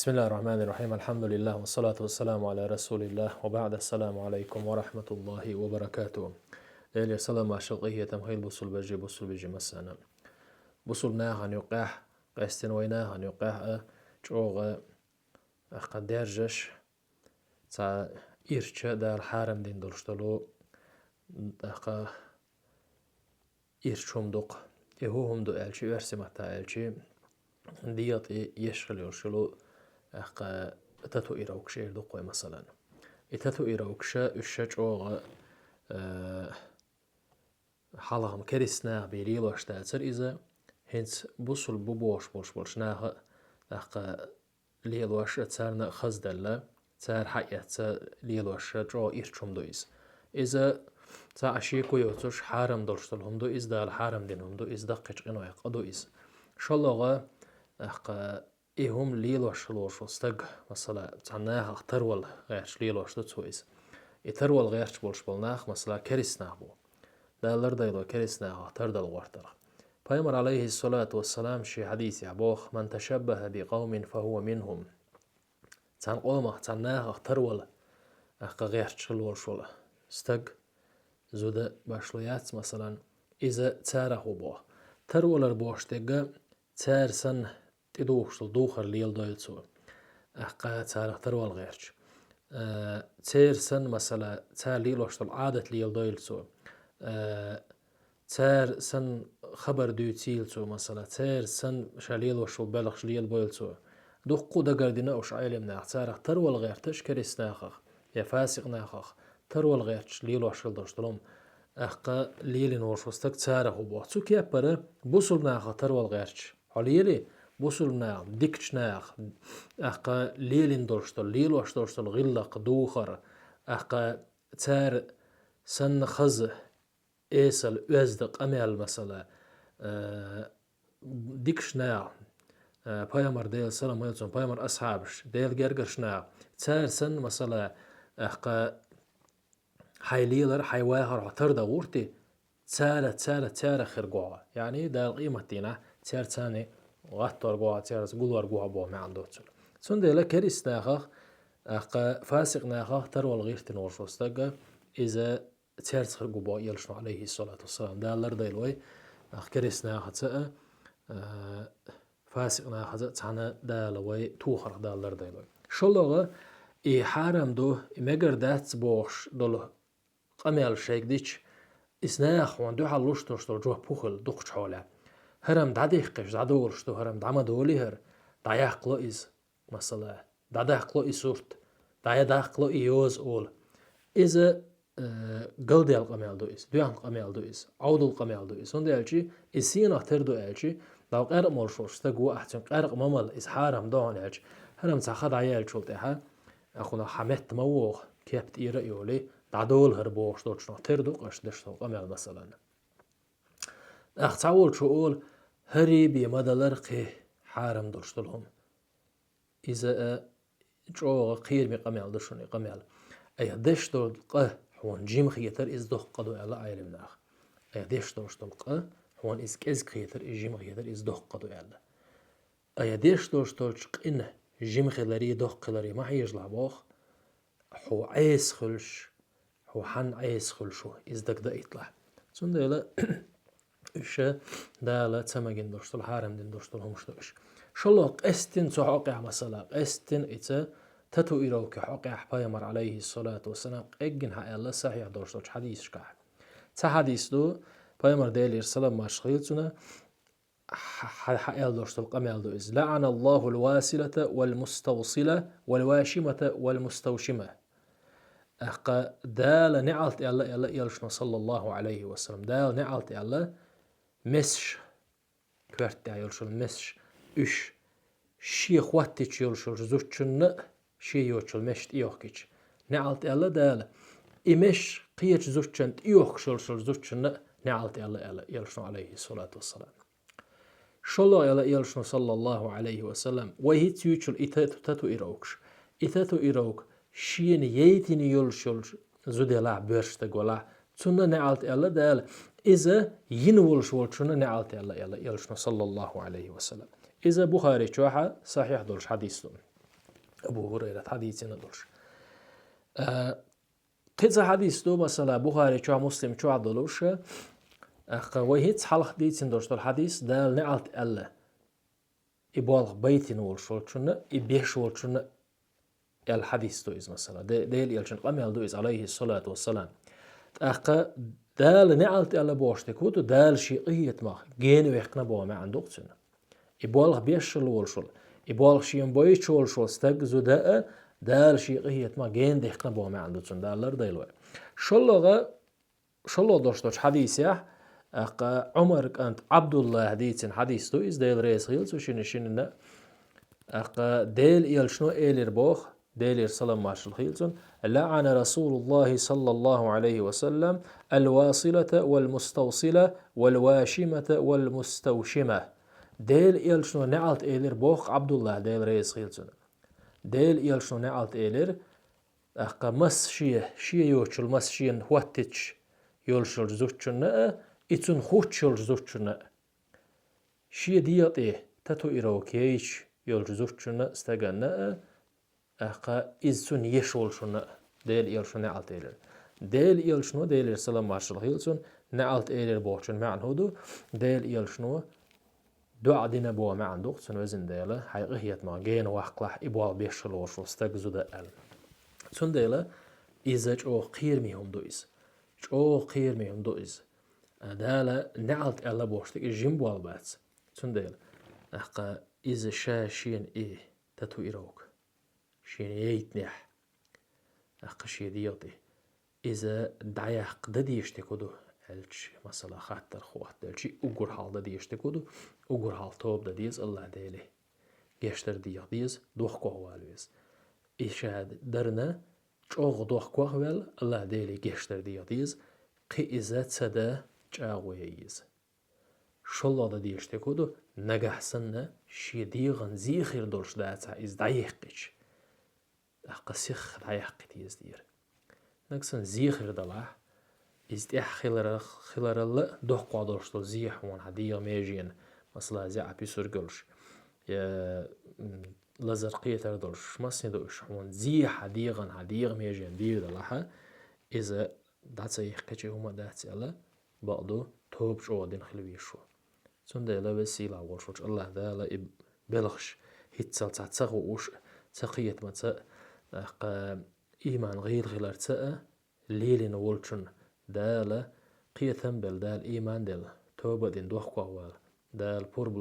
بسم الله الرحمن الرحيم. الحمد لله والصلاة والسلام على رسول الله وبعد. السلام عليكم ورحمة الله وبركاته. إلي سلام عشقية تمهيل بصل بجي مسانا بصل ناها نيقاح قاستن ويناها نيقاح جوغ قدرجش تا إيرشا دا الحارم دين دولشتلو أخا إيرشوم دوق إهوهم دو ألشي ويرسي متا ألشي ديات يشغل يرشلو أخا تتو إيراوكش إردوقوي مثلا إتتو إيراوكش إشجوغ حالهم كريسنا بيريل واشتاتر إذا هنس بوصل بوش ناها أخا ليل واش تسارنا خزدلا تسار حقيقة ليل واش جو إيرشوم دويز إذا تا عشيكو يوتوش حارم دولشتلهم دو إز دا الحارم دينهم دو إز دقيق إنو يقضو إز شالله أخا إيهم ليل واش لوش وستق مثلا تعناها ترول غيرش ليل واش تسويز يترول غيرش بولش بولناخ مثلا كريسناه بو دالر دايلو كريسناه تردل ورتر فيمر عليه الصلاة والسلام شي حديث يعبوخ من تشبه بقوم فهو منهم تان قومه تعناها ترول أخا غيرش لوش ولا استق زود باشليات مثلا إذا تاره بو ترول البوش تيجا تارسن تدوخشل دوخر ليل دويلتو أحقا تارخ ترول غيرش تارسن مثلا تار ليل وشتل عادة ليل دويلتو تارسن خبر دوتيلتو مثلا تارسن شاليل وشتل بلغش ليل بويلتو دوخو دقر دينا وش عيلم ناخ تارخ ترول غير تشكريس ناخخ يا فاسق ناخخ ترول غيرش ليل وشتل دوشتلوم أحقا ليل وشوستك تارخ وبوحتو كيابر بوصل ناخ ترول غيرش حاليلي بوصل ناخ ديكش ناخ أحقا ليلين دورشتل ليل واش دورشتل غلق دوخر أحقا تار سن خز إيسل أزدق أميال مثلا ديكش ناخ بايمر ديل سلام ويلسون بايمر أصحابش ديل جرجرش ناخ تار سن مثلا أحقا حيليلر حيواهر عطر دورتي تسالة خرقوها يعني دا قيمة دينا تسار تاني غطر قوها تسار قلور قوها بوه ما عنده تسول سون ديلا كريس ناخخ أخا فاسق ناخخ ترول غير تنور وستقى إذا تسار خرقو بوه يلشنو عليه الصلاة والسلام دا لر ديلوي أخ كريس ناخخ تسأ فاسق ناخخ تسانا دا لوي توخر دا لر ديلوي شلوغا إي حارم دو مگر داتس بوش دولو قميال شيك ديش إسناخ وان دو حلوش توشتو جوه بوخل دوخش حولا هرم داديقش دادولشتو هرم دعما دولي هر دايقلو إز مثلا داديقلو إسورت دايقلو إيوز أول إذا قلدي القميال دو إز دوان القميال دو إز عودو القميال دو إز هندي ألشي إسين أختر دو ألشي داو قارق مولشوشتا قوة أحسن قارق ممل إز حارم دوان ألش هرم تاخد عيال شولتها أخونا حمت مووغ كيبت إيرا يولي دادول هربوش دوشنو تردو قش دشتو قميال مثلا أختاول شؤول هري بمدلر قي حارم دوشتلهم إذا جو قير بقميال دشوني قميال أي دشتو قه حوان جيم خيتر إز دوخ قدو ألا عيلم ناخ أي دشتو قه حوان إز كز خيتر إز جيم خيتر إز دوخ قدو ألا أي دشتو قإنه جيم خيلري دوخ قلري ما حيجلع بوخ حو عيس خلش هو حن عيس خلشو إز دك دا يطلع سون ديلا إيش دالا تسمجين دوشتل حارم دين دوشتل همشتوش شلو قستن تحقق مثلا قستن إتا تتو إيروك حقق بايمر عليه الصلاة والسلام إجن حق الله صحيح دوشتل حديث شكاح تحديث دو بايمر ديل السلام ماشخيلتنا حق دوشتل قميل دو إز لعن الله الواسلة والمستوصلة والواشمة والمستوشمة أحقا دال نعلت الله يلشنا صلى الله عليه وسلم دال نعلت الله مسش كرت يلشل مسش إش شي خواتيش يلشل زوجنا شي يلشل مشت إيوكيش نعلت الله دال إمش قيش زوجنا إيوكشل زوجنا نعلت الله يلشنا عليه الصلاة والسلام شلو يلشنا صلى الله عليه وسلم وهي تيوشل إتاتو إيروكش إتاتو إيروك شين ييتني يلشل زودي لا برشت قولا تسنة نعلت الله دال إذا ينولش ولشنا نعلت الله يلشنا صلى الله عليه وسلم إذا بخاري شوحة صحيح دولش حديث أبو هريرة حديثنا دولش قصة حديث دو مثلا بخاري شو مسلم شو عدلوش وهيت حلق ديتين دوش الحديث دال نعلت ألا يبالغ بيتين والشولشنا يبيش والشنا الحديث دويز مثلا ديل يلشن قميل دويز عليه الصلاة والسلام دال نعلت ألا بوشتكوت دال شيقية ما جين ويحكنا بوا ما عندك سنة يبالغ بيش الولشل يبالغ شيء بيش والشول استجزو دال شيقية ما جين ديحكنا بوا ما عندك سنة دالر ديلوي شلو دوش حديث يح عمر كانت عبد الله ديتن حديث دويز ديل ريس غيلز وشين ديل إيل شنو إيلر بوخ ديل سلام مارشل خيلزون لعن رسول الله صلى الله عليه وسلم الواصلة والمستوصلة والواشمة والمستوشمة ديل إيل شنو نعلت إيلر بوخ عبد الله ديل ريس خيلزون ديل إيل شنو نعلت إيلر مس شيه يوشل مس شين هوتتش يولشل زوتشنا إتون خوتشل زوتشنا شيه ديات إيه تتو إيروكيش يولجزوتشنا استغنى إزسون يشولشنا ديل إيلشون نعلت إيلر ديل إيلشنو ديل سلام مارشل هيلسون نعلت إيلر بوشن معن هودو ديل إيلشنو دو عدنا بوا معن دوغتسن وزن ديلا حقيقيت ما جين واقلح إبوال بيشلوش واستغزو دقل سون ديلا إذا جو قير ميهم دويز جو قير ميهم دويز دالا نعلت ألا بوشتك جيمبوال باتس سون ديلا إذا شين إيه تتو إيروك شين يتنح شي ديوتي إذا دعيق دا ديشتكودو الش مثلا خاطر خوات دلشي أقر حال دا ديشتكودو أقر حال توب دا ديز الله ديلي جيشتر ديز دوخ كوهوالويز إشاد درنا چوغ دوخ كوهوال الله ديلي جيشتر ديز قي إذا تسدا چاويز شلا دا ديشتكودو نجحسنا شي ديغن زيخير دولش داتا إز دايقش سيخ دايق ديز دير نكسن زيخير دلاح إز ديح خلر الله دوخ قادرش دول زيح وان هديغ ميجين مثلا زي عبي سرقلش لزرقية تردولش مسني دوش وان زيح هديغ ميجين دير دلاحا إذا داتا يحكي هما داتا الله بقدو توبش أودين خلويشو سنده لا وسيلة والشوش الله ذا لا بلغش هيتسال تعتغو وش تقية متى إيمان غير غير تأ ليلين والشن ذا لا قية بل ذا الإيمان دل توبة دين دوخ قوال ذا البور